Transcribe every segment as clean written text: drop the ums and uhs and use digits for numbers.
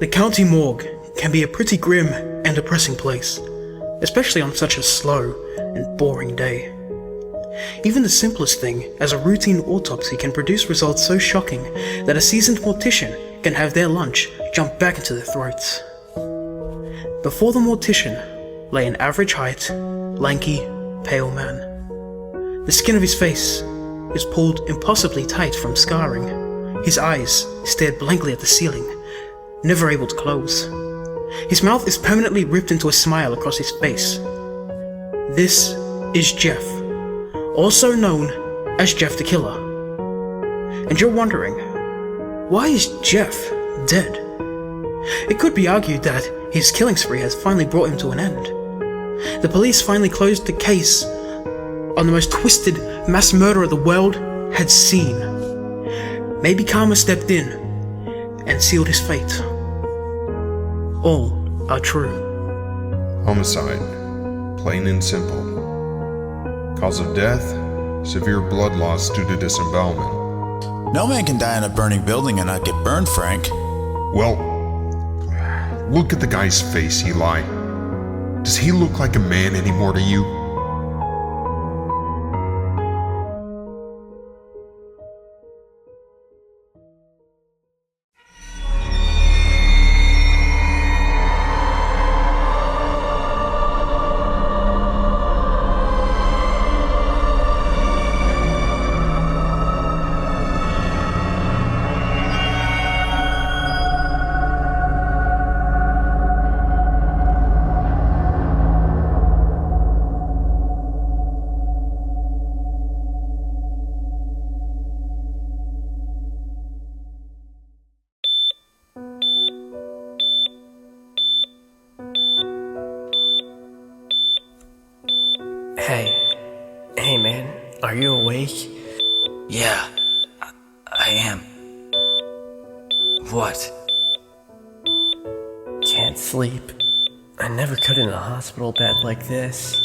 The county morgue can be a pretty grim and depressing place, especially on such a slow and boring day. Even the simplest thing as a routine autopsy can produce results so shocking that a seasoned mortician can have their lunch jump back into their throats. Before the mortician lay an average height, lanky, pale man. The skin of his face is pulled impossibly tight from scarring. His eyes stared blankly at the ceiling, never able to close. His mouth is permanently ripped into a smile across his face. This is Jeff, also known as Jeff the Killer. And you're wondering, why is Jeff dead? It could be argued that his killing spree has finally brought him to an end. The police finally closed the case on the most twisted mass murderer the world had seen. Maybe karma stepped in and sealed his fate. All are true. Homicide, plain and simple. Cause of death, severe blood loss due to disembowelment. No man can die in a burning building and not get burned, Frank. Well, look at the guy's face, Eli. Does he look like a man anymore to you? Hey man, are you awake? Yeah, I am. What? Can't sleep. I never could in a hospital bed like this.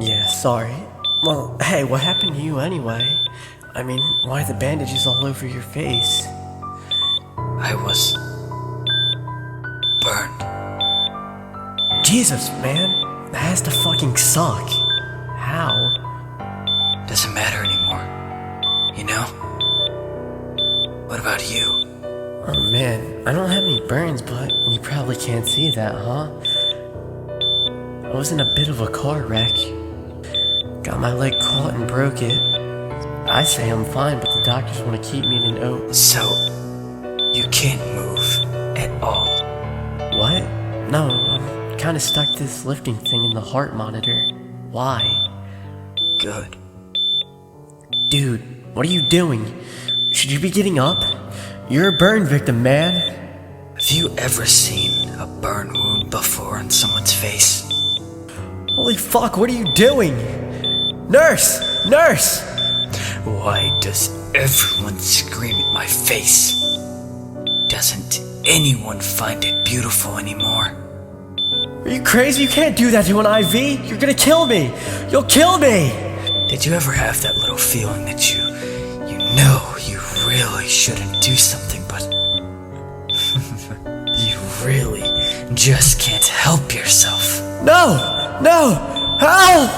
Yeah, sorry. Well, hey, what happened to you anyway? I mean, why are the bandages all over your face? I was burned. Jesus, man. That has to fucking suck. How? Doesn't matter anymore. You know? What about you? Oh man, I don't have any burns, but you probably can't see that, huh? I was in a bit of a car wreck. Got my leg caught and broke it. I say I'm fine, but the doctors want to keep me in an OT. So, you can't move at all? What? No, I'm kinda stuck to this lifting thing in the heart monitor. Why? Good. Dude, what are you doing? Should you be getting up? You're a burn victim, man. Have you ever seen a burn wound before on someone's face? Holy fuck, what are you doing? Nurse! Nurse! Why does everyone scream at my face? Doesn't anyone find it beautiful anymore? Are you crazy? You can't do that to an IV! You're gonna kill me! You'll kill me! Did you ever have that little feeling that you know you really shouldn't do something, but you really just can't help yourself? No! No! Help!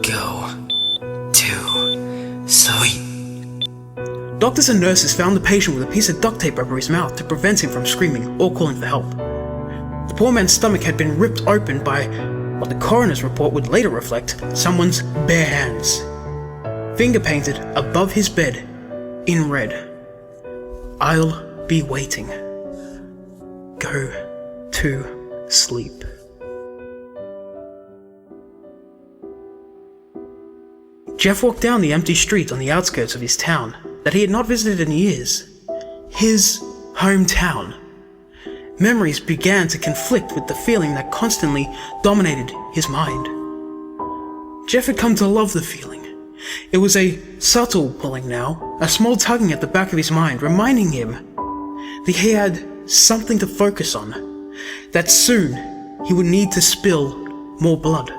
Go to sleep. Doctors and nurses found the patient with a piece of duct tape over his mouth to prevent him from screaming or calling for help. The poor man's stomach had been ripped open by what the coroner's report would later reflect someone's bare hands. Finger painted above his bed in red. I'll be waiting. Go to sleep. Jeff walked down the empty street on the outskirts of his town that he had not visited in years. His hometown. Memories began to conflict with the feeling that constantly dominated his mind. Jeff had come to love the feeling. It was a subtle pulling now, a small tugging at the back of his mind, reminding him that he had something to focus on, that soon he would need to spill more blood.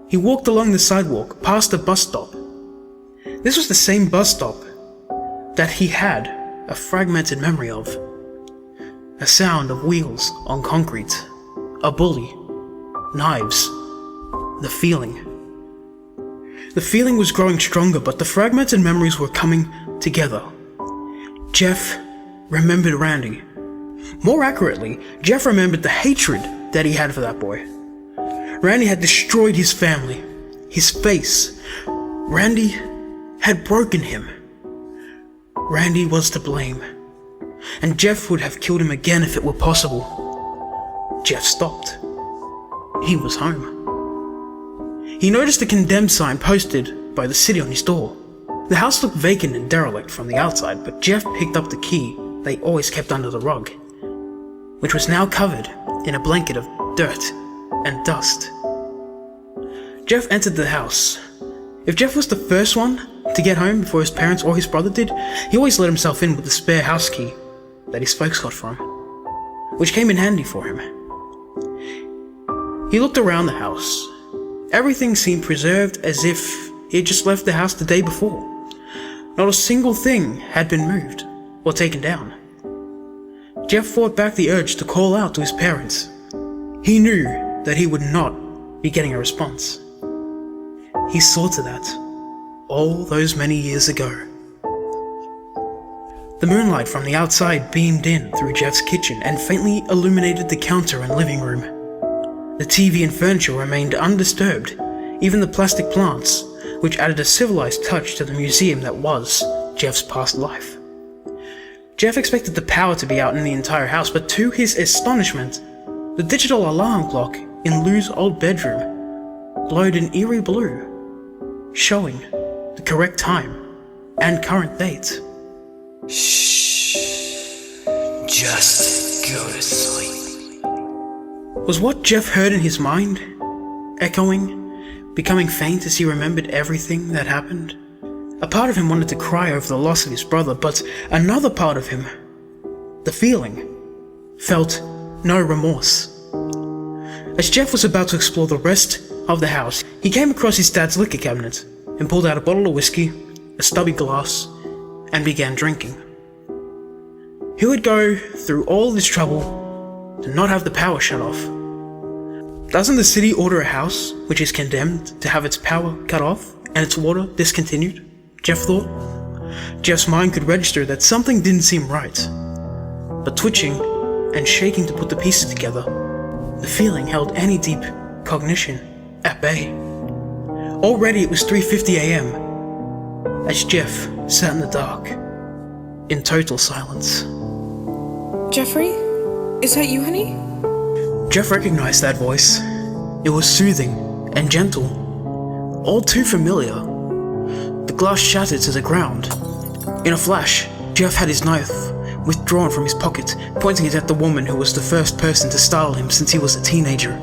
He walked along the sidewalk, past a bus stop, This was the same bus stop that he had a fragmented memory of. A sound of wheels on concrete, a bully, knives, the feeling. The feeling was growing stronger, but the fragmented memories were coming together. Jeff remembered Randy. More accurately, Jeff remembered the hatred that he had for that boy. Randy had destroyed his family, his face. Randy had broken him. Randy was to blame, and Jeff would have killed him again if it were possible. Jeff stopped. He was home. He noticed a condemned sign posted by the city on his door. The house looked vacant and derelict from the outside, but Jeff picked up the key they always kept under the rug, which was now covered in a blanket of dirt and dust. Jeff entered the house. If Jeff was the first one to get home before his parents or his brother did, he always let himself in with the spare house key that his folks got for him, which came in handy for him. He looked around the house. Everything seemed preserved as if he had just left the house the day before. Not a single thing had been moved or taken down. Jeff fought back the urge to call out to his parents. He knew that he would not be getting a response. He saw to that all those many years ago. The moonlight from the outside beamed in through Jeff's kitchen and faintly illuminated the counter and living room. The TV and furniture remained undisturbed, even the plastic plants, which added a civilized touch to the museum that was Jeff's past life. Jeff expected the power to be out in the entire house, but to his astonishment, the digital alarm clock in Lou's old bedroom glowed an eerie blue, showing the correct time and current date. Shh. Just go to sleep. Was what Jeff heard in his mind echoing, becoming faint as he remembered everything that happened? A part of him wanted to cry over the loss of his brother, but another part of him, the feeling, felt no remorse. As Jeff was about to explore the rest of the house, he came across his dad's liquor cabinet and pulled out a bottle of whiskey, a stubby glass, and began drinking. He would go through all this trouble to not have the power shut off. Doesn't the city order a house which is condemned to have its power cut off and its water discontinued? Jeff thought. Jeff's mind could register that something didn't seem right, but twitching and shaking to put the pieces together, the feeling held any deep cognition at bay. Already it was 3:50 a.m. as Jeff sat in the dark, in total silence. Jeffrey? Is that you, honey? Jeff recognized that voice. It was soothing and gentle, all too familiar. The glass shattered to the ground. In a flash, Jeff had his knife withdrawn from his pocket, pointing it at the woman who was the first person to startle him since he was a teenager.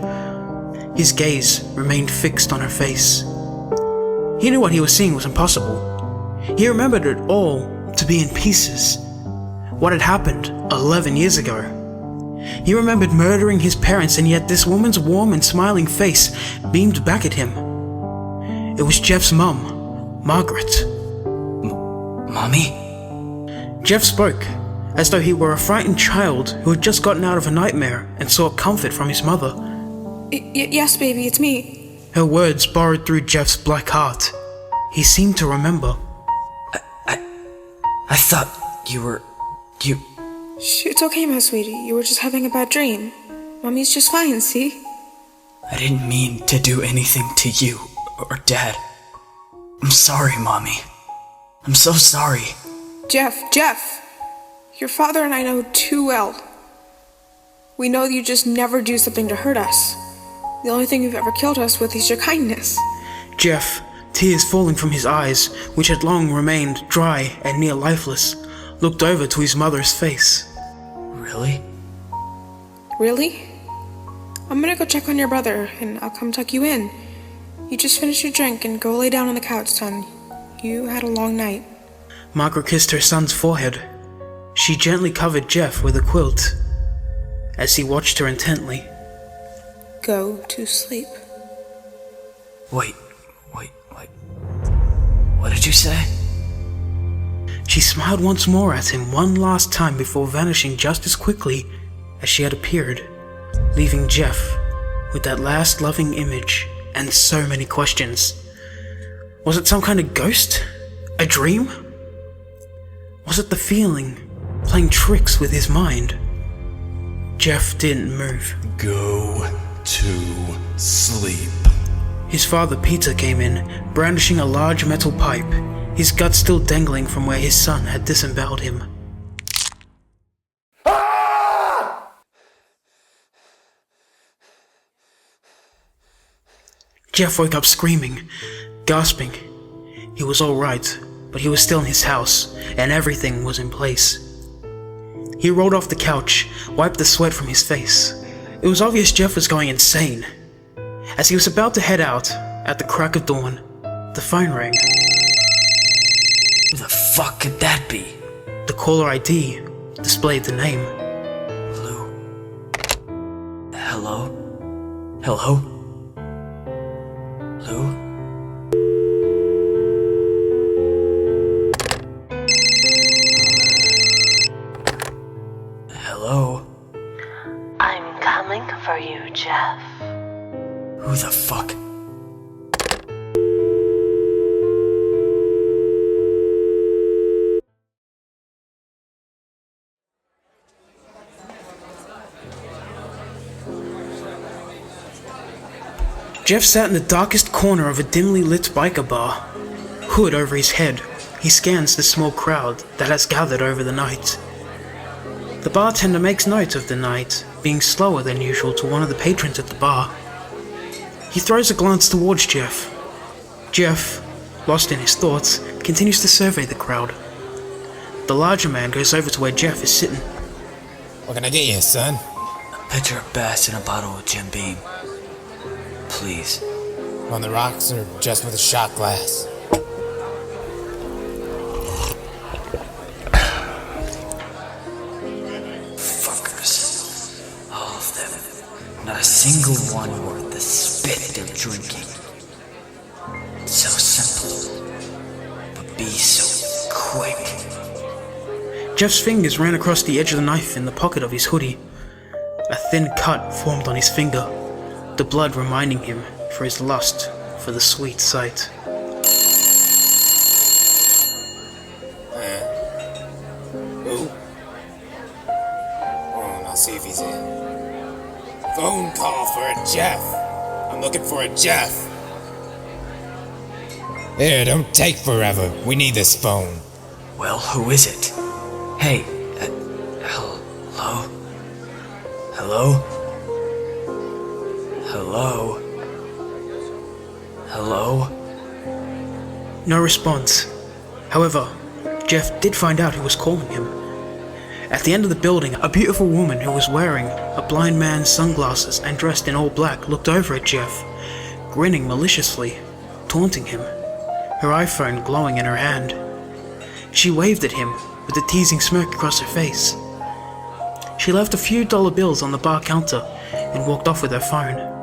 His gaze remained fixed on her face. He knew what he was seeing was impossible. He remembered it all to be in pieces. What had happened 11 years ago. He remembered murdering his parents, and yet this woman's warm and smiling face beamed back at him. It was Jeff's mum, Margret. Mommy? Jeff spoke, as though he were a frightened child who had just gotten out of a nightmare and sought comfort from his mother. Yes, baby, it's me. Her words burrowed through Jeff's black heart. He seemed to remember. I thought you... Shh, it's okay, my sweetie. You were just having a bad dream. Mommy's just fine, see? I didn't mean to do anything to you or Dad. I'm sorry, Mommy. I'm so sorry. Jeff! Your father and I know too well. We know you just never do something to hurt us. The only thing you've ever killed us with is your kindness. Jeff, tears falling from his eyes, which had long remained dry and near lifeless, looked over to his mother's face. Really? Really? I'm gonna go check on your brother, and I'll come tuck you in. You just finish your drink and go lay down on the couch, son. You had a long night. Margaret kissed her son's forehead. She gently covered Jeff with a quilt, as he watched her intently. Go to sleep. Wait. What did you say? She smiled once more at him one last time before vanishing just as quickly as she had appeared, leaving Jeff with that last loving image and so many questions. Was it some kind of ghost? A dream? Was it the feeling playing tricks with his mind? Jeff didn't move. Go to sleep. His father Peter came in, brandishing a large metal pipe, his gut still dangling from where his son had disemboweled him. Jeff woke up screaming, gasping. He was alright, but he was still in his house, and everything was in place. He rolled off the couch, wiped the sweat from his face. It was obvious Jeff was going insane. As he was about to head out, at the crack of dawn, the phone rang. Who the fuck could that be? The caller ID displayed the name. Lou. Hello? Hello? Lou? Hello? I'm coming for you, Jeff. Who the fuck? Jeff sat in the darkest corner of a dimly lit biker bar. Hood over his head, he scans the small crowd that has gathered over the night. The bartender makes note of the night being slower than usual to one of the patrons at the bar. He throws a glance towards Jeff. Jeff, lost in his thoughts, continues to survey the crowd. The larger man goes over to where Jeff is sitting. What can I get you, son? A pitcher of Bass and a bottle of Jim Beam. Please. On the rocks or just with a shot glass? Fuckers. All of them. Not a single one worth the spit they're drinking. So simple. But be so quick. Jeff's fingers ran across the edge of the knife in the pocket of his hoodie. A thin cut formed on his finger, the blood reminding him for his lust for the sweet sight. Who? Hold on, I'll see if he's in. Phone call for a Jeff. I'm looking for a Jeff. Here, don't take forever. We need this phone. Well, who is it? Hey, hello? Hello? Hello? Hello? No response. However, Jeff did find out who was calling him. At the end of the building, a beautiful woman who was wearing a blind man's sunglasses and dressed in all black looked over at Jeff, grinning maliciously, taunting him, her iPhone glowing in her hand. She waved at him with a teasing smirk across her face. She left a few dollar bills on the bar counter and walked off with her phone.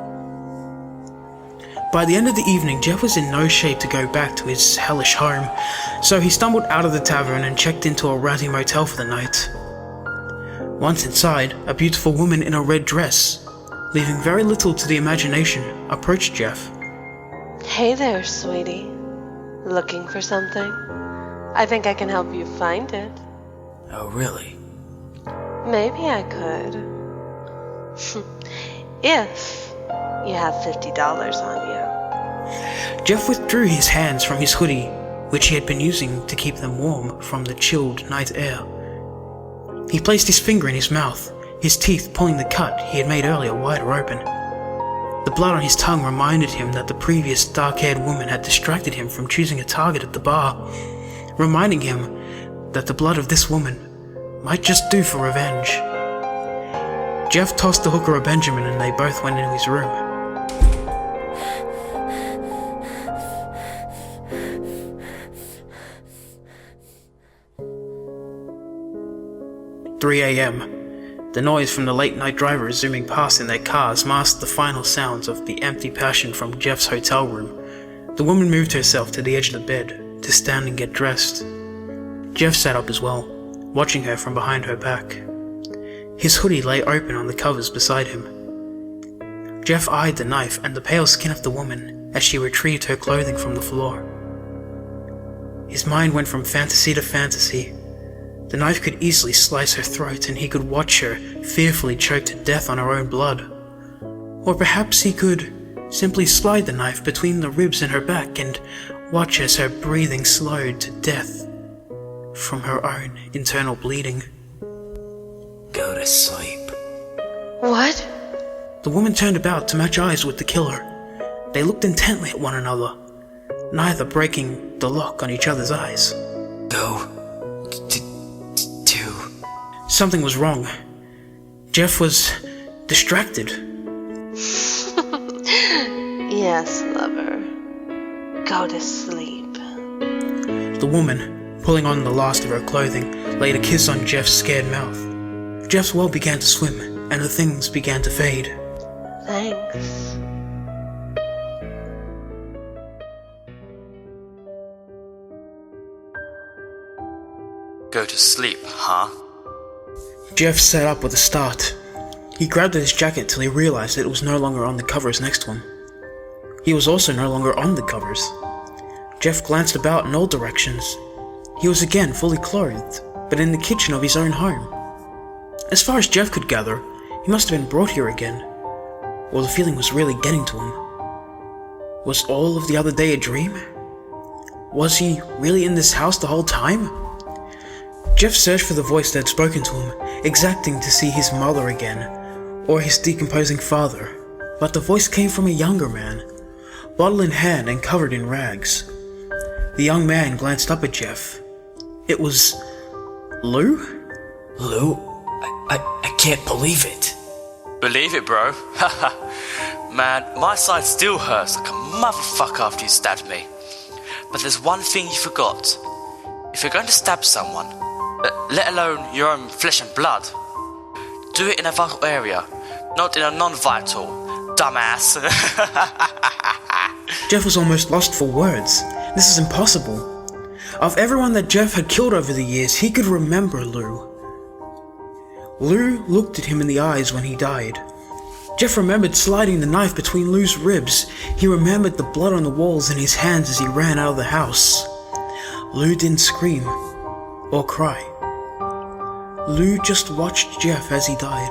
By the end of the evening, Jeff was in no shape to go back to his hellish home, so he stumbled out of the tavern and checked into a ratty motel for the night. Once inside, a beautiful woman in a red dress, leaving very little to the imagination, approached Jeff. Hey there, sweetie. Looking for something? I think I can help you find it. Oh, really? Maybe I could. If you have $50 on you. Jeff withdrew his hands from his hoodie, which he had been using to keep them warm from the chilled night air. He placed his finger in his mouth, his teeth pulling the cut he had made earlier wider open. The blood on his tongue reminded him that the previous dark-haired woman had distracted him from choosing a target at the bar, reminding him that the blood of this woman might just do for revenge. Jeff tossed the hooker a Benjamin and they both went into his room. "3 a.m. The noise from the late-night drivers zooming past in their cars masked the final sounds of the empty passion from Jeff's hotel room. The woman moved herself to the edge of the bed, to stand and get dressed. Jeff sat up as well, watching her from behind her back. His hoodie lay open on the covers beside him. Jeff eyed the knife and the pale skin of the woman as she retrieved her clothing from the floor. His mind went from fantasy to fantasy. The knife could easily slice her throat, and he could watch her fearfully choke to death on her own blood. Or perhaps he could simply slide the knife between the ribs in her back and watch as her breathing slowed to death from her own internal bleeding. Go to sleep. What? The woman turned about to match eyes with the killer. They looked intently at one another, neither breaking the lock on each other's eyes. Go to... Something was wrong. Jeff was distracted. Yes, lover. Go to sleep. The woman, pulling on the last of her clothing, laid a kiss on Jeff's scared mouth. Jeff's well began to swim, and the things began to fade. Thanks. Go to sleep, huh? Jeff sat up with a start. He grabbed at his jacket till he realized that it was no longer on the covers next to him. He was also no longer on the covers. Jeff glanced about in all directions. He was again fully clothed, but in the kitchen of his own home. As far as Jeff could gather, he must have been brought here again, or the feeling was really getting to him. Was all of the other day a dream? Was he really in this house the whole time? Jeff searched for the voice that had spoken to him, exacting to see his mother again, or his decomposing father, but the voice came from a younger man, bottle in hand and covered in rags. The young man glanced up at Jeff. It was... Lou? Lou? I can't believe it. Believe it, bro. Man, my side still hurts like a motherfucker after you stabbed me. But there's one thing you forgot. If you're going to stab someone, let alone your own flesh and blood, do it in a vital area, not in a non-vital, dumbass. Jeff was almost lost for words. This is impossible. Of everyone that Jeff had killed over the years, he could remember Lou. Lou looked at him in the eyes when he died. Jeff remembered sliding the knife between Lou's ribs. He remembered the blood on the walls in his hands as he ran out of the house. Lou didn't scream or cry. Lou just watched Jeff as he died,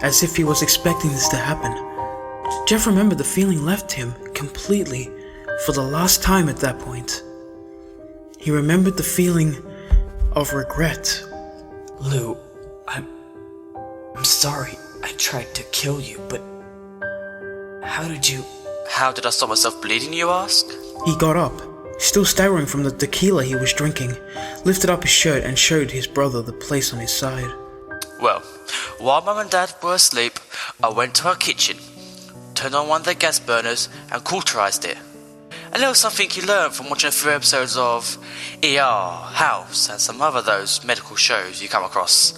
as if he was expecting this to happen. Jeff remembered the feeling left him completely for the last time at that point. He remembered the feeling of regret. Lou, I'm sorry I tried to kill you, but how did you... How did I stop myself bleeding, you ask? He got up, still staggering from the tequila he was drinking, lifted up his shirt and showed his brother the place on his side. Well, while Mum and Dad were asleep, I went to our kitchen, turned on one of the gas burners and cauterized it. A little something you learn from watching a few episodes of ER, House and some other those medical shows you come across.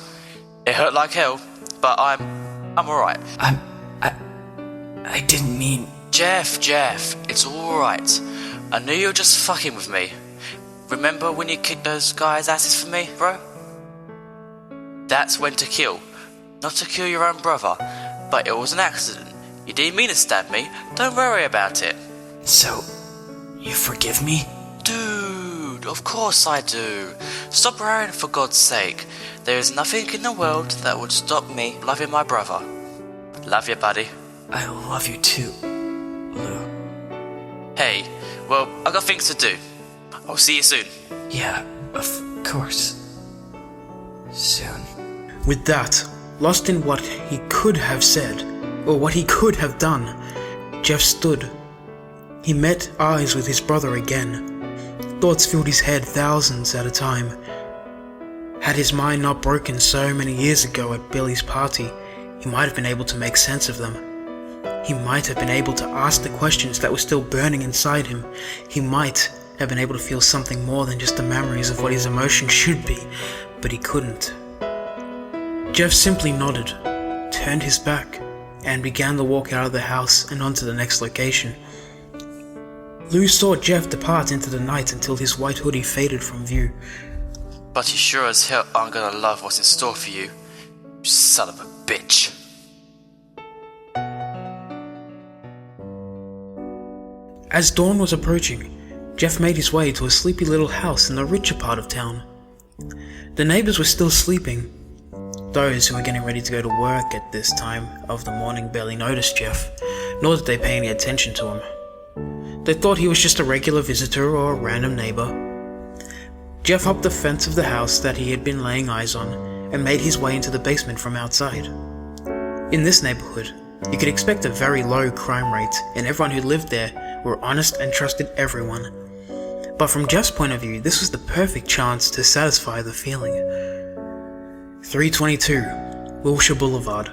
It hurt like hell, but I'm alright. I didn't mean... Jeff, it's alright. I knew you were just fucking with me. Remember when you kicked those guys' asses for me, bro? That's when to kill. Not to kill your own brother, but it was an accident. You didn't mean to stab me, don't worry about it. So, you forgive me? Dude, of course I do. Stop worrying for God's sake. There is nothing in the world that would stop me loving my brother. Love you, buddy. I love you too, Lou. Hey, well, I got things to do. I'll see you soon. Yeah, of course. Soon. With that, lost in what he could have said, or what he could have done, Jeff stood. He met eyes with his brother again. Thoughts filled his head thousands at a time. Had his mind not broken so many years ago at Billy's party, he might have been able to make sense of them. He might have been able to ask the questions that were still burning inside him. He might have been able to feel something more than just the memories of what his emotions should be, but he couldn't. Jeff simply nodded, turned his back, and began to walk out of the house and onto the next location. Lou saw Jeff depart into the night until his white hoodie faded from view. But you sure as hell aren't gonna love what's in store for you, you son of a bitch. As dawn was approaching, Jeff made his way to a sleepy little house in the richer part of town. The neighbors were still sleeping. Those who were getting ready to go to work at this time of the morning barely noticed Jeff, nor did they pay any attention to him. They thought he was just a regular visitor or a random neighbor. Jeff hopped the fence of the house that he had been laying eyes on and made his way into the basement from outside. In this neighborhood, you could expect a very low crime rate, and everyone who lived there were honest and trusted everyone. But from Jeff's point of view, this was the perfect chance to satisfy the feeling. 322 Wilshire Boulevard.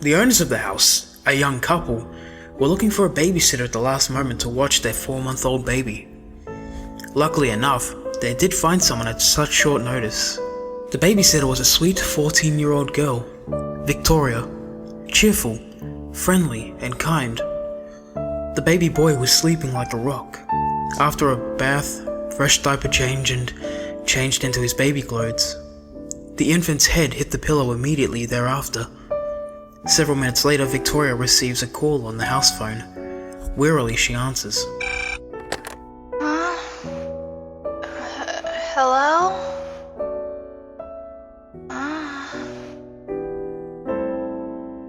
The owners of the house, a young couple, were looking for a babysitter at the last moment to watch their 4-month-old baby. Luckily enough, they did find someone at such short notice. The babysitter was a sweet 14-year-old girl, Victoria, cheerful, friendly, and kind. The baby boy was sleeping like a rock. After a bath, fresh diaper change, and changed into his baby clothes, the infant's head hit the pillow immediately thereafter. Several minutes later, Victoria receives a call on the house phone. Wearily, she answers. Hello?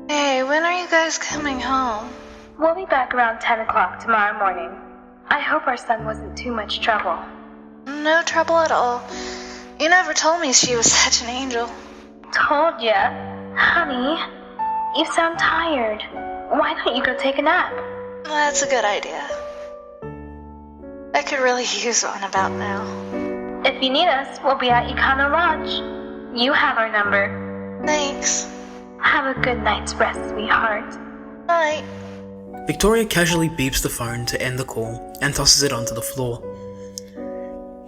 Hey, when are you guys coming home? We'll be back around 10 o'clock tomorrow morning. I hope our son wasn't too much trouble. No trouble at all. You never told me she was such an angel. Told ya. Honey, you sound tired. Why don't you go take a nap? That's a good idea. I could really use one about now. If you need us, we'll be at Econo Lodge. You have our number. Thanks. Have a good night's rest, sweetheart. Night. Victoria casually beeps the phone to end the call and tosses it onto the floor.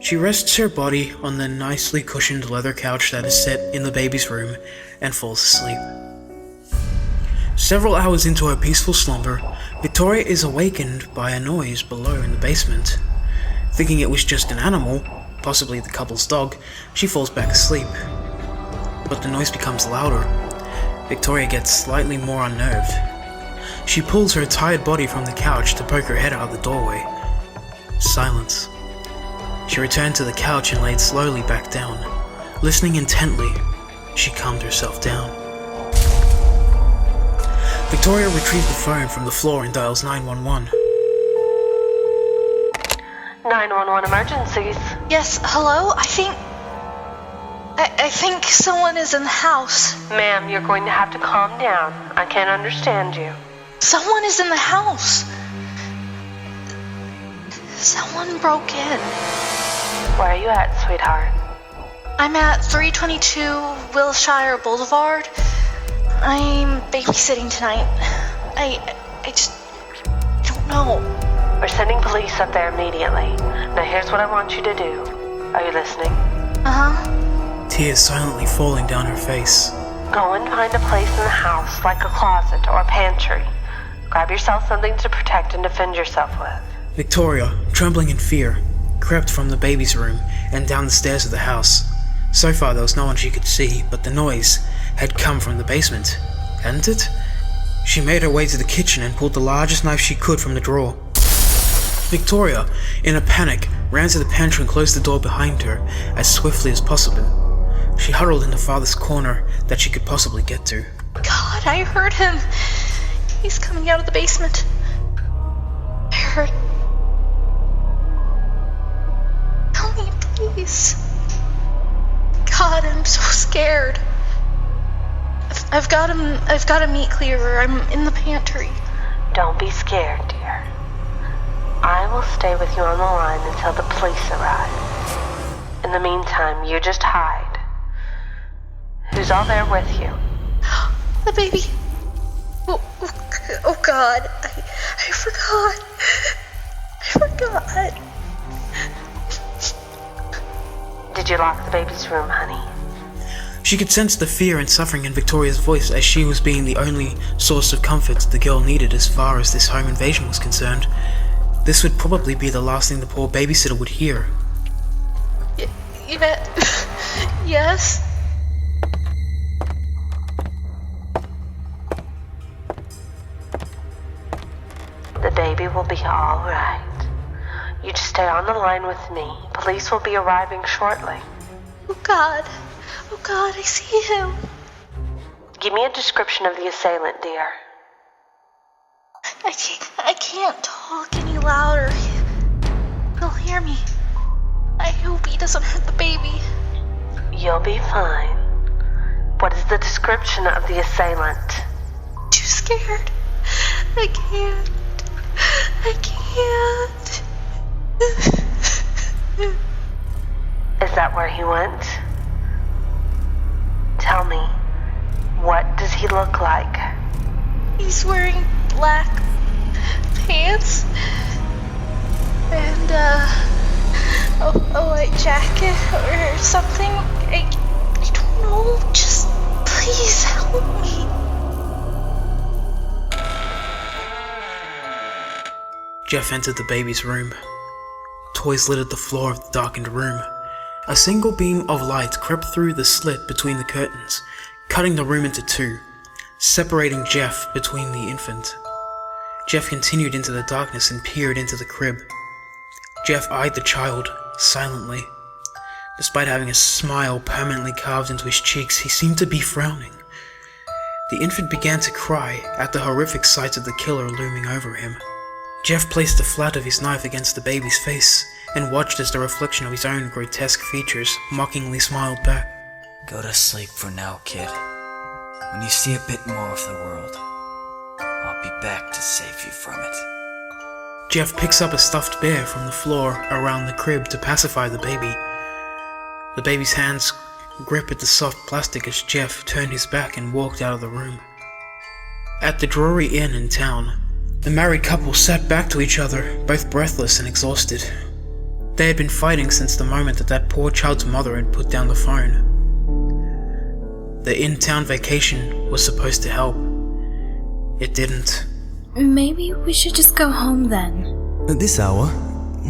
She rests her body on the nicely cushioned leather couch that is set in the baby's room and falls asleep. Several hours into her peaceful slumber, Victoria is awakened by a noise below in the basement. Thinking it was just an animal, possibly the couple's dog, she falls back asleep. But the noise becomes louder. Victoria gets slightly more unnerved. She pulls her tired body from the couch to poke her head out of the doorway. Silence. She returned to the couch and laid slowly back down. Listening intently, she calmed herself down. Victoria retrieved the phone from the floor and dials 911. 911 emergencies. Yes, hello? I think someone is in the house. Ma'am, you're going to have to calm down. I can't understand you. Someone is in the house. Someone broke in. Where are you at, sweetheart? I'm at 322 Wilshire Boulevard. I'm babysitting tonight. I just don't know. We're sending police up there immediately. Now here's what I want you to do. Are you listening? Uh-huh. Tears silently falling down her face. Go and find a place in the house, like a closet or a pantry. Grab yourself something to protect and defend yourself with. Victoria, trembling in fear, crept from the baby's room and down the stairs of the house. So far there was no one she could see, but the noise had come from the basement, hadn't it? She made her way to the kitchen and pulled the largest knife she could from the drawer. Victoria, in a panic, ran to the pantry and closed the door behind her as swiftly as possible. She huddled in the farthest corner that she could possibly get to. God, I heard him. He's coming out of the basement. I heard... Help me, please. God, I'm so scared. I've got a meat cleaver. I'm in the pantry. Don't be scared, dear. I will stay with you on the line until the police arrive. In the meantime, you just hide. Who's all there with you? The baby. Oh God. I forgot. Did you lock the baby's room, honey? She could sense the fear and suffering in Victoria's voice, as she was being the only source of comfort the girl needed as far as this home invasion was concerned. This would probably be the last thing the poor babysitter would hear. Yes? The baby will be all right. You just stay on the line with me. Police will be arriving shortly. Oh God, I see him. Give me a description of the assailant, dear. I can't talk any louder. He'll hear me. I hope he doesn't hurt the baby. You'll be fine. What is the description of the assailant? Too scared. I can't. Is that where he went? Tell me, what does he look like? He's wearing black pants and a white jacket or something. I don't know. Just please help me. Jeff entered the baby's room. Toys littered the floor of the darkened room. A single beam of light crept through the slit between the curtains, cutting the room into two, separating Jeff between the infant. Jeff continued into the darkness and peered into the crib. Jeff eyed the child silently. Despite having a smile permanently carved into his cheeks, he seemed to be frowning. The infant began to cry at the horrific sight of the killer looming over him. Jeff placed the flat of his knife against the baby's face and watched as the reflection of his own grotesque features mockingly smiled back. Go to sleep for now, kid. When you see a bit more of the world, I'll be back to save you from it. Jeff picks up a stuffed bear from the floor around the crib to pacify the baby. The baby's hands grip at the soft plastic as Jeff turned his back and walked out of the room. At the Drury Inn in town, the married couple sat back to each other, both breathless and exhausted. They had been fighting since the moment that poor child's mother had put down the phone. The in-town vacation was supposed to help. It didn't. Maybe we should just go home then. At this hour,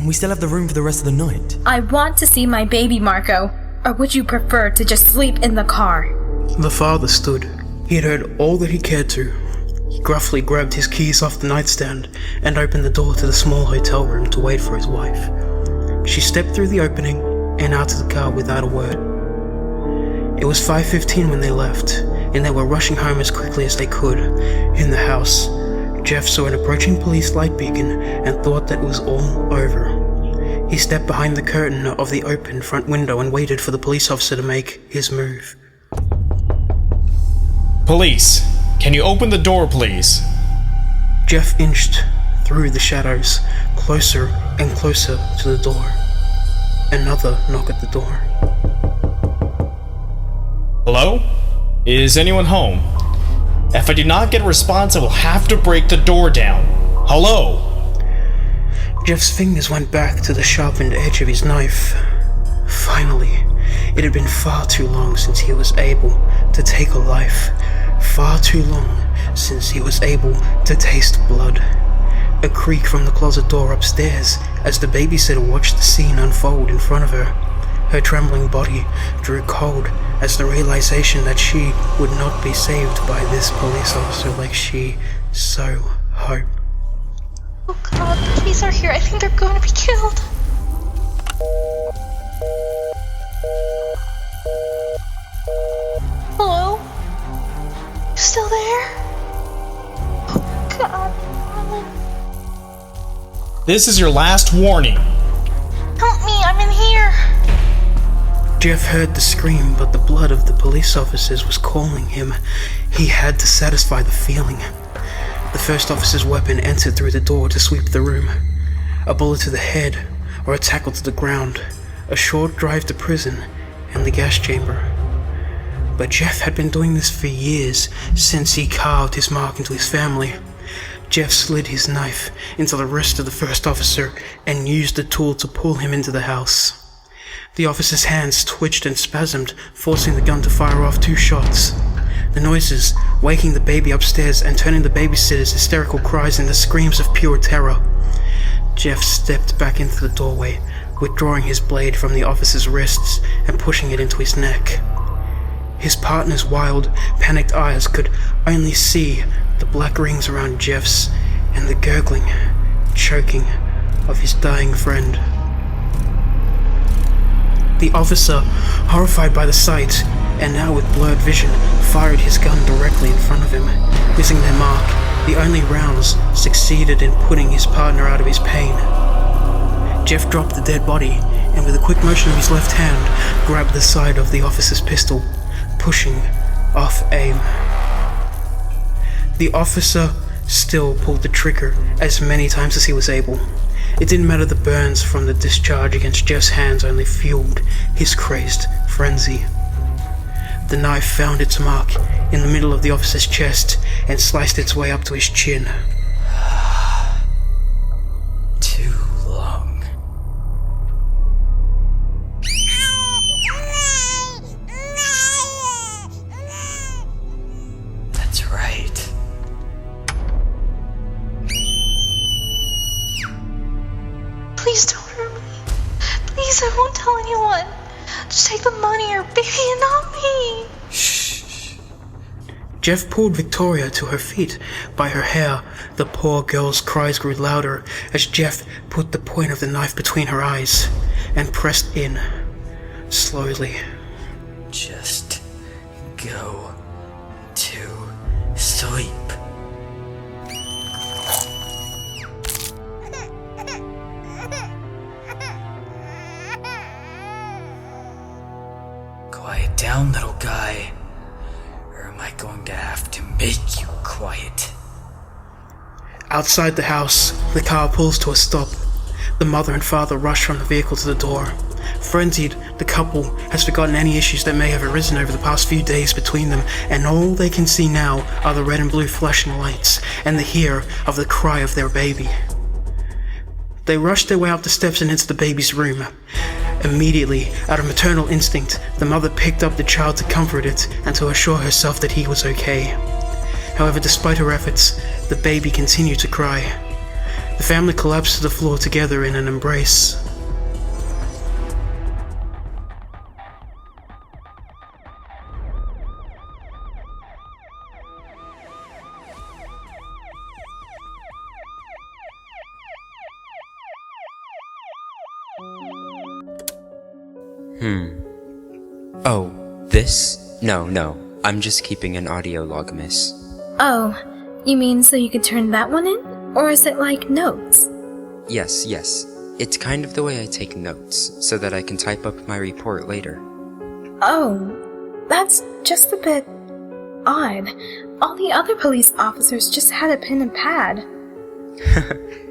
we still have the room for the rest of the night. I want to see my baby, Marco. Or would you prefer to just sleep in the car? The father stood. He had heard all that he cared to. He gruffly grabbed his keys off the nightstand and opened the door to the small hotel room to wait for his wife. She stepped through the opening and out to the car without a word. It was 5:15 when they left, and they were rushing home as quickly as they could. In the house, Jeff saw an approaching police light beacon and thought that it was all over. He stepped behind the curtain of the open front window and waited for the police officer to make his move. Police, can you open the door, please? Jeff inched through the shadows, closer and closer to the door. Another knock at the door. Hello? Is anyone home? If I do not get a response, I will have to break the door down. Hello? Jeff's fingers went back to the sharpened edge of his knife. Finally, it had been far too long since he was able to take a life. Far too long since he was able to taste blood. A creak from the closet door upstairs as the babysitter watched the scene unfold in front of her. Her trembling body drew cold as the realization that she would not be saved by this police officer like she so hoped. Oh God, the police are here. I think they're going to be killed. Hello? You still there? Oh God. This is your last warning. Help me, I'm in here. Jeff heard the scream, but the blood of the police officers was calling him. He had to satisfy the feeling. The first officer's weapon entered through the door to sweep the room. A bullet to the head, or a tackle to the ground, a short drive to prison, and the gas chamber. But Jeff had been doing this for years, since he carved his mark into his family. Jeff slid his knife into the wrist of the first officer and used the tool to pull him into the house. The officer's hands twitched and spasmed, forcing the gun to fire off 2 shots. The noises, waking the baby upstairs and turning the babysitter's hysterical cries into screams of pure terror. Jeff stepped back into the doorway, withdrawing his blade from the officer's wrists and pushing it into his neck. His partner's wild, panicked eyes could only see the black rings around Jeff's and the gurgling, choking of his dying friend. The officer, horrified by the sight, and now with blurred vision, fired his gun directly in front of him. Missing their mark, the only rounds succeeded in putting his partner out of his pain. Jeff dropped the dead body, and with a quick motion of his left hand, grabbed the side of the officer's pistol, pushing off aim. The officer still pulled the trigger as many times as he was able. It didn't matter, the burns from the discharge against Jeff's hands only fueled his crazed frenzy. The knife found its mark in the middle of the officer's chest and sliced its way up to his chin. Too long. That's right. Please don't hurt me. Please, I won't tell anyone. Just take the money or baby and not me. Shh. Jeff pulled Victoria to her feet by her hair. The poor girl's cries grew louder as Jeff put the point of the knife between her eyes and pressed in, slowly. Just go to sleep. Quiet down, little guy, or am I going to have to make you quiet? Outside the house, the car pulls to a stop. The mother and father rush from the vehicle to the door. Frenzied, the couple has forgotten any issues that may have arisen over the past few days between them, and all they can see now are the red and blue flashing lights and the hear of the cry of their baby. They rush their way up the steps and into the baby's room. Immediately, out of maternal instinct, the mother picked up the child to comfort it and to assure herself that he was okay. However, despite her efforts, the baby continued to cry. The family collapsed to the floor together in an embrace. Oh, this? No. I'm just keeping an audio log, miss. Oh, you mean so you could turn that one in? Or is it like notes? Yes. It's kind of the way I take notes, so that I can type up my report later. Oh, that's just a bit odd. All the other police officers just had a pen and pad.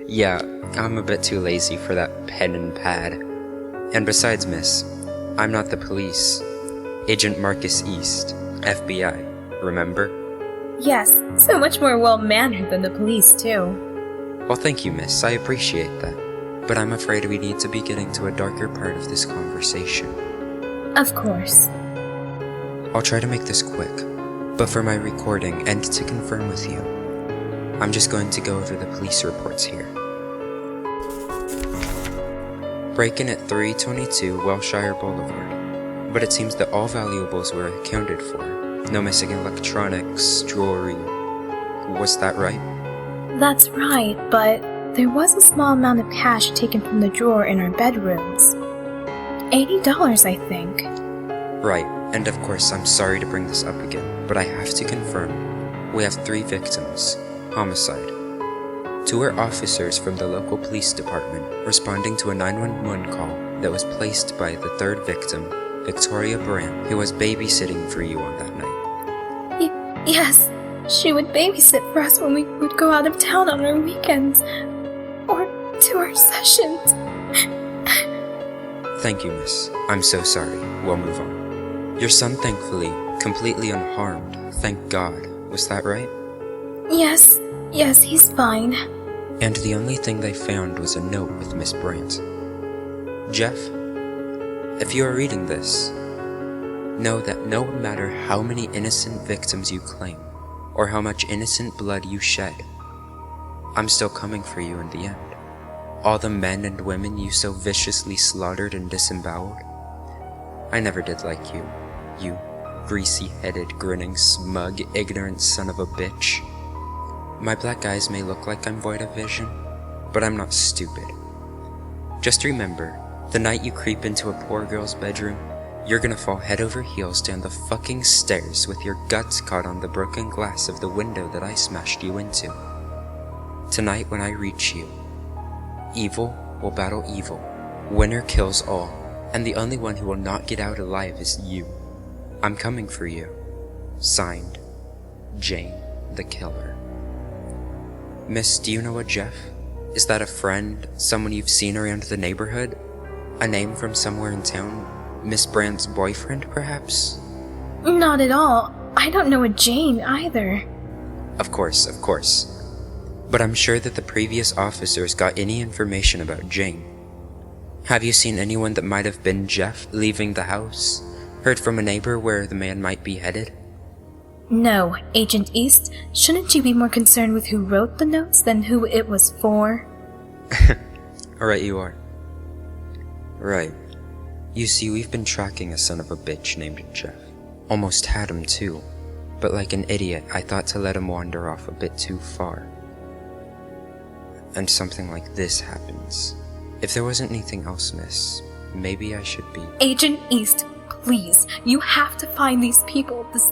Yeah, I'm a bit too lazy for that pen and pad. And besides, miss, I'm not the police. Agent Marcus East, FBI, remember? Yes, so much more well-mannered than the police, too. Well, thank you, miss. I appreciate that. But I'm afraid we need to be getting to a darker part of this conversation. Of course. I'll try to make this quick, but for my recording and to confirm with you, I'm just going to go over the police reports here. Break-in at 322 Welshire Boulevard. But it seems that all valuables were accounted for. No missing electronics, jewelry. Was that right? That's right, but there was a small amount of cash taken from the drawer in our bedrooms. $80, I think. Right, and of course I'm sorry to bring this up again, but I have to confirm. We have 3 victims. Homicide. 2 are officers from the local police department responding to a 911 call that was placed by the 3rd victim, Victoria Brand, who was babysitting for you on that night. Yes, she would babysit for us when we would go out of town on our weekends, or to our sessions. Thank you, miss. I'm so sorry. We'll move on. Your son, thankfully, completely unharmed. Thank God. Was that right? Yes, he's fine. And the only thing they found was a note with Miss Brandt. Jeff, if you are reading this, know that no matter how many innocent victims you claim, or how much innocent blood you shed, I'm still coming for you in the end. All the men and women you so viciously slaughtered and disemboweled? I never did like you. You greasy-headed, grinning, smug, ignorant son of a bitch. My black eyes may look like I'm void of vision, but I'm not stupid. Just remember, the night you creep into a poor girl's bedroom, you're gonna fall head over heels down the fucking stairs with your guts caught on the broken glass of the window that I smashed you into. Tonight when I reach you, evil will battle evil. Winner kills all, and the only one who will not get out alive is you. I'm coming for you. Signed, Jane the Killer. Miss, do you know a Jeff? Is that a friend, someone you've seen around the neighborhood? A name from somewhere in town? Miss Brandt's boyfriend, perhaps? Not at all. I don't know a Jane either. Of course. But I'm sure that the previous officers got any information about Jane. Have you seen anyone that might have been Jeff leaving the house? Heard from a neighbor where the man might be headed? No, Agent East, shouldn't you be more concerned with who wrote the notes than who it was for? Alright, you are. Right. You see, we've been tracking a son of a bitch named Jeff. Almost had him too, but like an idiot, I thought to let him wander off a bit too far. And something like this happens. If there wasn't anything else, miss, maybe I should be... Agent East, please, you have to find these people, this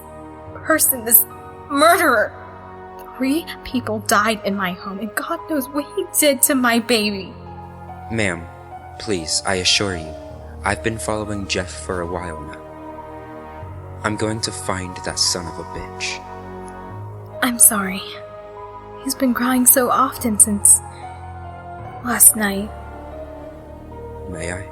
person, this murderer. 3 people died in my home, and God knows what he did to my baby. Ma'am, please, I assure you, I've been following Jeff for a while now. I'm going to find that son of a bitch. I'm sorry. He's been crying so often since last night. May I?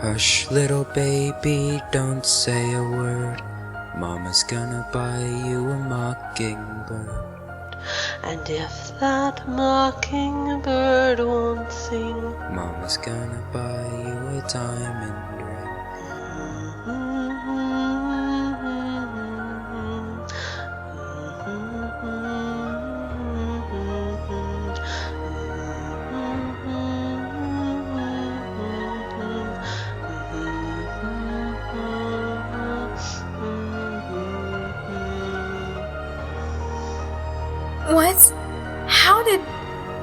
Hush, little baby, don't say a word. Mama's gonna buy you a mockingbird. And if that mockingbird won't sing, Mama's gonna buy you a diamond ring. What? How did...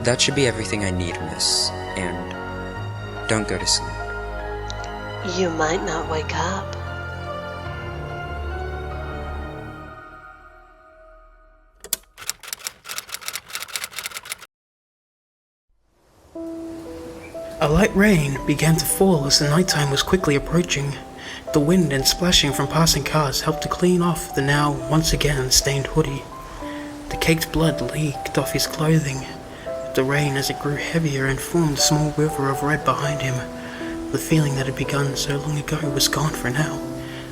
That should be everything I need, miss. And don't go to sleep. you might not wake up. A light rain began to fall as the nighttime was quickly approaching. The wind and splashing from passing cars helped to clean off the now once again stained hoodie. The caked blood leaked off his clothing. The rain, as it grew heavier and formed a small river of red behind him. The feeling that had begun so long ago was gone for now,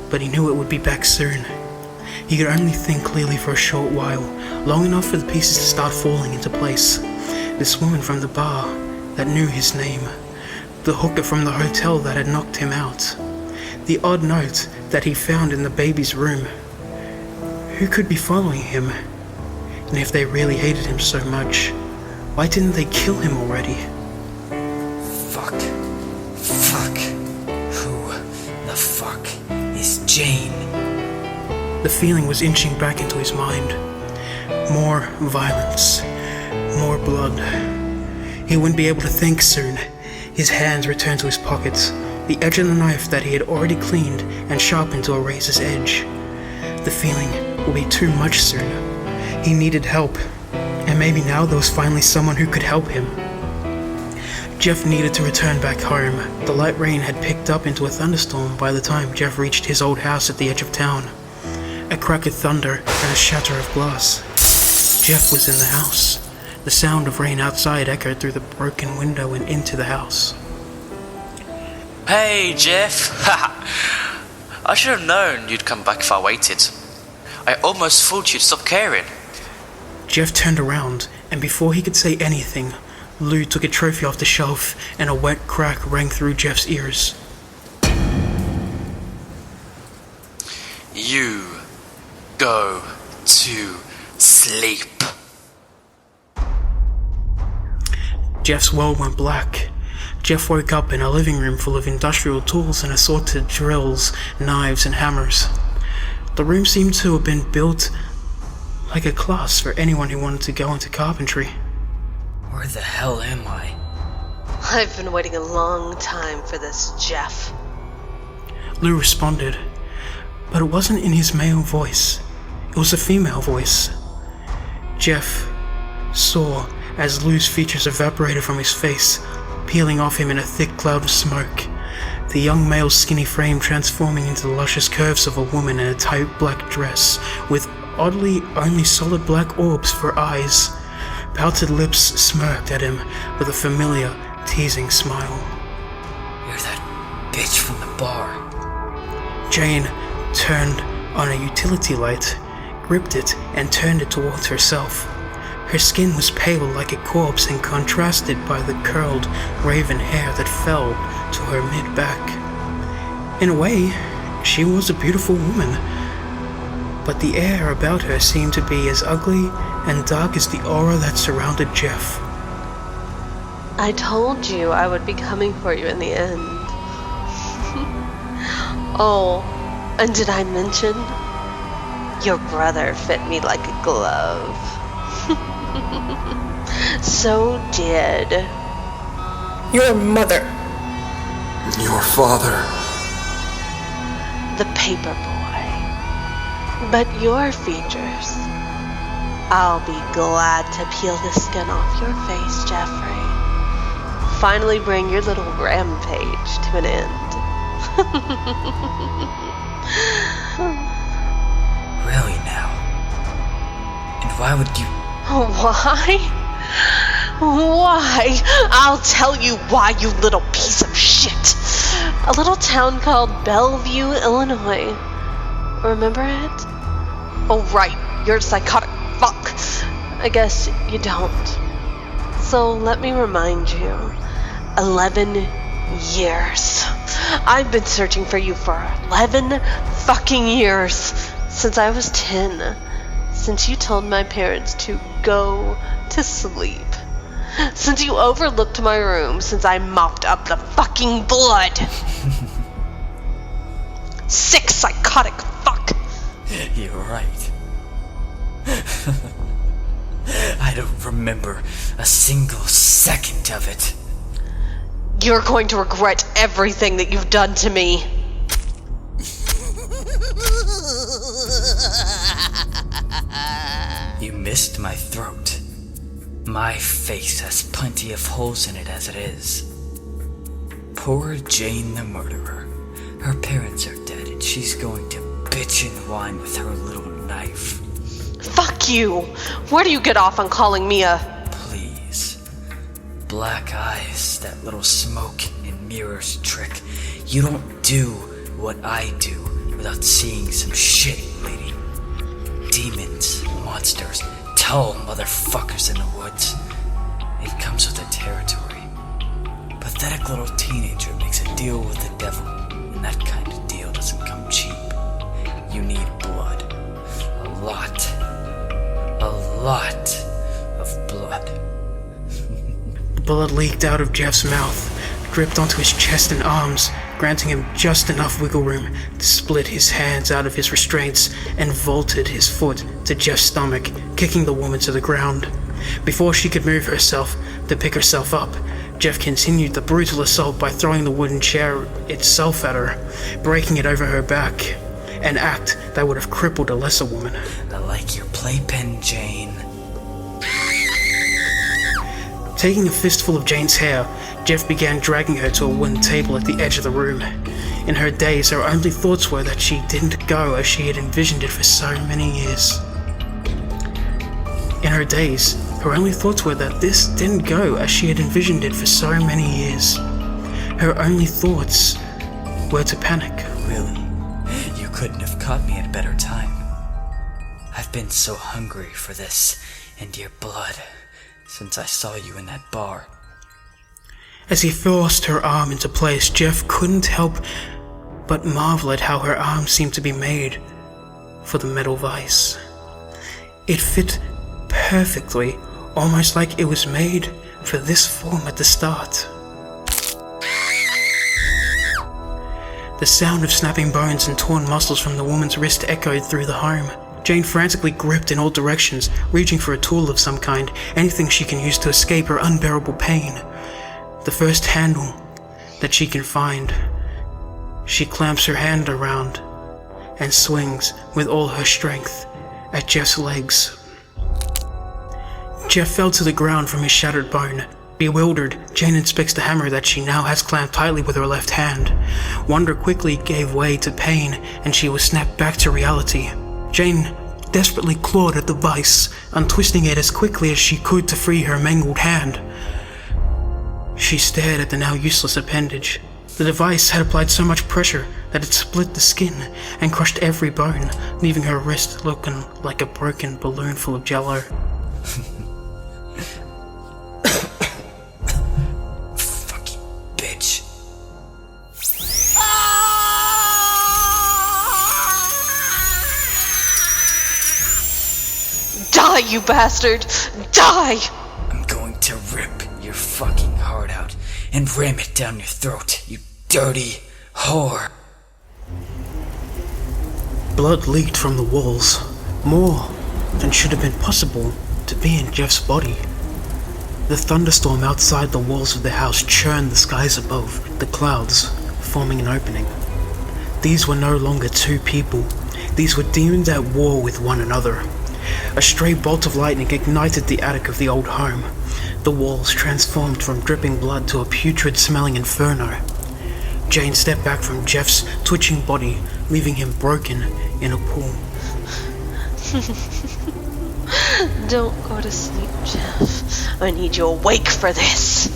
but he knew it would be back soon. He could only think clearly for a short while, long enough for the pieces to start falling into place. This woman from the bar that knew his name, the hooker from the hotel that had knocked him out, the odd note that he found in the baby's room. Who could be following him? And if they really hated him so much, why didn't they kill him already? Fuck. Who the fuck is Jane? The feeling was inching back into his mind. More violence. More blood. He wouldn't be able to think soon. His hands returned to his pockets, the edge of the knife that he had already cleaned and sharpened to a razor's edge. The feeling would be too much soon. He needed help, and maybe now there was finally someone who could help him. Jeff needed to return back home. The light rain had picked up into a thunderstorm by the time Jeff reached his old house at the edge of town. A crack of thunder and a shatter of glass. Jeff was in the house. The sound of rain outside echoed through the broken window and into the house. Hey, Jeff! I should have known you'd come back if I waited. I almost thought you'd stop caring. Jeff turned around, and before he could say anything, Lou took a trophy off the shelf, and a wet crack rang through Jeff's ears. You go to sleep. Jeff's world went black. Jeff woke up in a living room full of industrial tools and assorted drills, knives, and hammers. The room seemed to have been built like a class for anyone who wanted to go into carpentry. Where the hell am I? I've been waiting a long time for this, Jeff. Lou responded, but it wasn't in his male voice. It was a female voice. Jeff saw as Lou's features evaporated from his face, peeling off him in a thick cloud of smoke, the young male's skinny frame transforming into the luscious curves of a woman in a tight black dress, with oddly only solid black orbs for eyes. Pouted lips smirked at him with a familiar, teasing smile. You're that bitch from the bar. Jane turned on a utility light, gripped it, and turned it towards herself. Her skin was pale like a corpse and contrasted by the curled, raven hair that fell to her mid-back. In a way, she was a beautiful woman, but the air about her seemed to be as ugly and dark as the aura that surrounded Jeff. I told you I would be coming for you in the end. Oh, and did I mention? Your brother fit me like a glove. So did your mother. Your father. The paper boy. But your features. I'll be glad to peel the skin off your face, Jeffrey. Finally bring your little rampage to an end. Really now? And why would you... Why? Why? I'll tell you why, you little piece of shit. A little town called Bellevue, Illinois. Remember it? Oh, right. You're a psychotic fuck. I guess you don't. So let me remind you. 11 years. I've been searching for you for 11 fucking years. Since I was 10. Since you told my parents to go to sleep. Since you overlooked my room. Since I mopped up the fucking blood. Sick psychotic fuck. You're right. I don't remember a single second of it. You're going to regret everything that you've done to me. You missed my throat. My face has plenty of holes in it as it is. Poor Jane the murderer. Her parents are dead and she's going to bitch and whine with her little knife. Fuck you! Where do you get off on calling me a... Please. Black eyes, that little smoke and mirrors trick. You don't do what I do without seeing some shit, lady. Demons, monsters, tall motherfuckers in the woods. It comes with the territory. Pathetic little teenager makes a deal with the devil, and that kind of deal doesn't come cheap. You need blood. A lot of blood. Blood leaked out of Jeff's mouth, dripped onto his chest and arms, granting him just enough wiggle room to split his hands out of his restraints and vaulted his foot to Jeff's stomach, kicking the woman to the ground. Before she could move herself to pick herself up, Jeff continued the brutal assault by throwing the wooden chair itself at her, breaking it over her back, an act that would have crippled a lesser woman. I like your playpen, Jane. Taking a fistful of Jane's hair, Jeff began dragging her to a wooden table at the edge of the room. In her daze, her only thoughts were that she didn't go as she had envisioned it for so many years. In her daze, her only thoughts were that this didn't go as she had envisioned it for so many years. Her only thoughts were to panic. Really? You couldn't have caught me at a better time. I've been so hungry for this and your blood since I saw you in that bar. As he forced her arm into place, Jeff couldn't help but marvel at how her arm seemed to be made for the metal vise. It fit perfectly, almost like it was made for this form at the start. The sound of snapping bones and torn muscles from the woman's wrist echoed through the home. Jane frantically gripped in all directions, reaching for a tool of some kind, anything she can use to escape her unbearable pain. The first handle that she can find, she clamps her hand around and swings with all her strength at Jeff's legs. Jeff fell to the ground from his shattered bone. Bewildered, Jane inspects the hammer that she now has clamped tightly with her left hand. Wonder quickly gave way to pain, and she was snapped back to reality. Jane desperately clawed at the vise, untwisting it as quickly as she could to free her mangled hand. She stared at the now useless appendage. The device had applied so much pressure that it split the skin and crushed every bone, leaving her wrist looking like a broken balloon full of jello. Fucking bitch. Die, you bastard! Die! I'm going to rip your fucking heart out and ram it down your throat, you dirty whore. Blood leaked from the walls, more than should have been possible to be in Jeff's body. The thunderstorm outside the walls of the house churned the skies above, the clouds forming an opening. These were no longer two people. These were demons at war with one another. A stray bolt of lightning ignited the attic of the old home. The walls transformed from dripping blood to a putrid-smelling inferno. Jane stepped back from Jeff's twitching body, leaving him broken in a pool. Don't go to sleep, Jeff. I need you awake for this.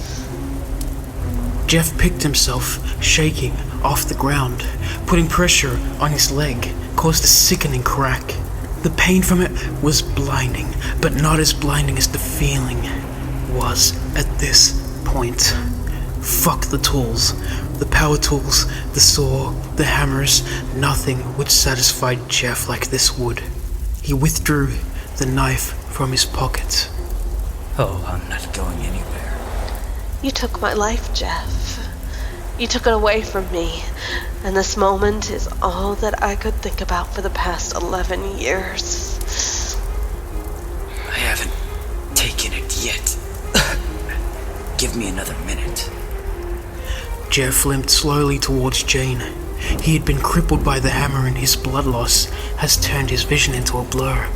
Jeff picked himself, shaking, off the ground. Putting pressure on his leg caused a sickening crack. The pain from it was blinding, but not as blinding as the feeling was at this point. Fuck the tools. The power tools, the saw, the hammers, nothing would satisfy Jeff like this would. He withdrew the knife from his pocket. Oh, I'm not going anywhere. You took my life, Jeff. You took it away from me, and this moment is all that I could think about for the past 11 years. I haven't taken it yet. Give me another minute. Jeff limped slowly towards Jane. He had been crippled by the hammer, and his blood loss has turned his vision into a blur.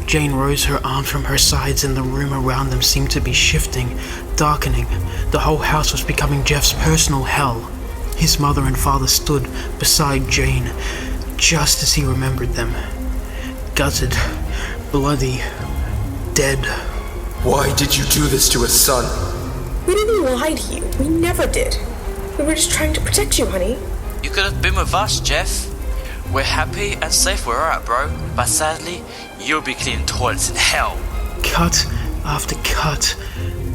Jane rose her arms from her sides, and the room around them seemed to be shifting, darkening. The whole house was becoming Jeff's personal hell. His mother and father stood beside Jane, just as he remembered them. Gutted, bloody, dead. Why did you do this to us, son? We didn't lie to you. We never did. We were just trying to protect you, honey. You could have been with us, Jeff. We're happy and safe where we're at, bro. But sadly, you'll be cleaning toilets in hell. Cut after cut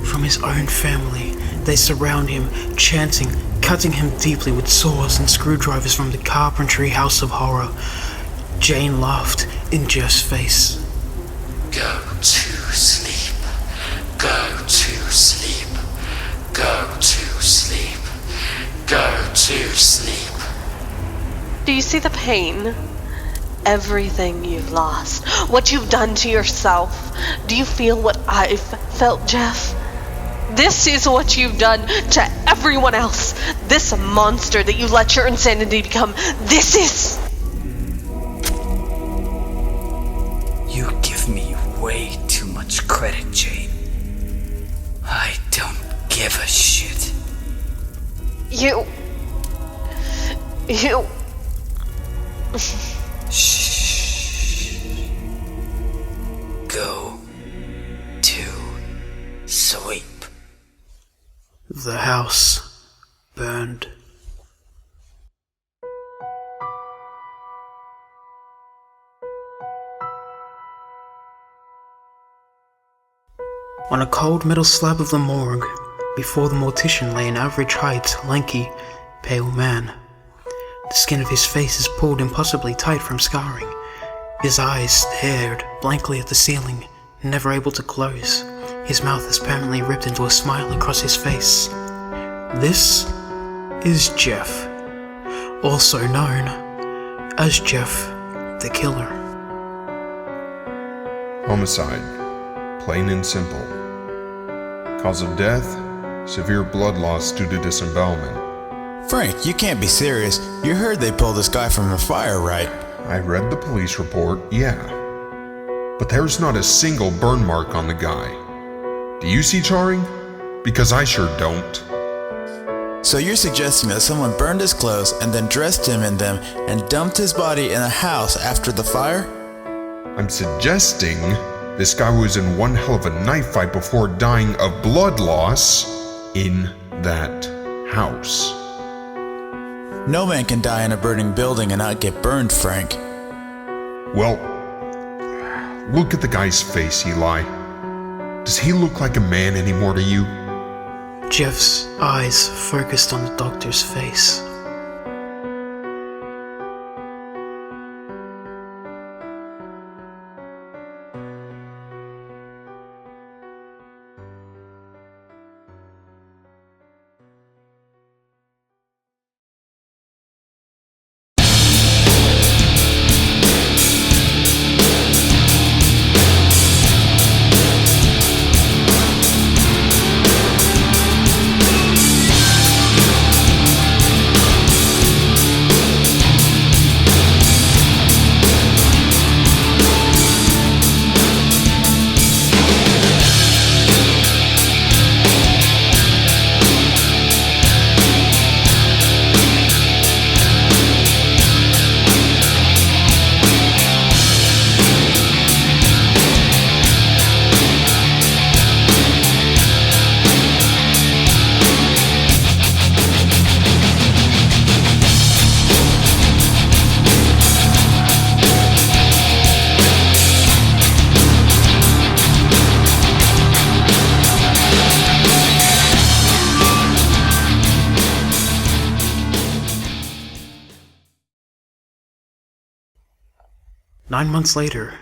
from his own family. They surround him, chanting, cutting him deeply with saws and screwdrivers from the carpentry house of horror. Jane laughed in Jeff's face. Go to sleep. Go to sleep. Go to sleep. Go to sleep. Do you see the pain? Everything you've lost. What you've done to yourself. Do you feel what I've felt, Jeff? This is what you've done to everyone else. This monster that you let your insanity become. This is... You give me way too much credit, Jane. I don't give a shit. You... Shh. Go to sleep. The house burned. On a cold metal slab of the morgue, before the mortician lay an average height, lanky, pale man. The skin of his face is pulled impossibly tight from scarring. His eyes stared blankly at the ceiling, never able to close. His mouth is permanently ripped into a smile across his face. This is Jeff, also known as Jeff the Killer. Homicide, plain and simple. Cause of death, severe blood loss due to disembowelment. Frank, you can't be serious. You heard they pulled this guy from the fire, right? I read the police report, yeah. But there's not a single burn mark on the guy. Do you see charring? Because I sure don't. So you're suggesting that someone burned his clothes and then dressed him in them and dumped his body in a house after the fire? I'm suggesting this guy was in one hell of a knife fight before dying of blood loss in that house. No man can die in a burning building and not get burned, Frank. Well, look at the guy's face, Eli. Does he look like a man anymore to you? Jeff's eyes focused on the doctor's face. Nine months later,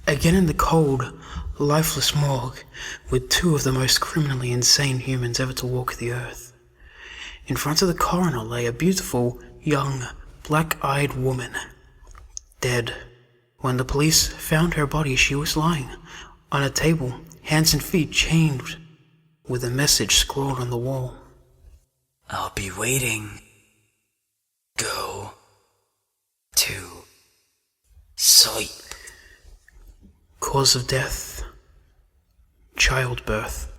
again in the cold, lifeless morgue, with two of the most criminally insane humans ever to walk the earth. In front of the coroner lay a beautiful, young, black-eyed woman, dead. When the police found her body, she was lying on a table, hands and feet chained, with a message scrawled on the wall. I'll be waiting. Go to sleep. Cause of death, childbirth.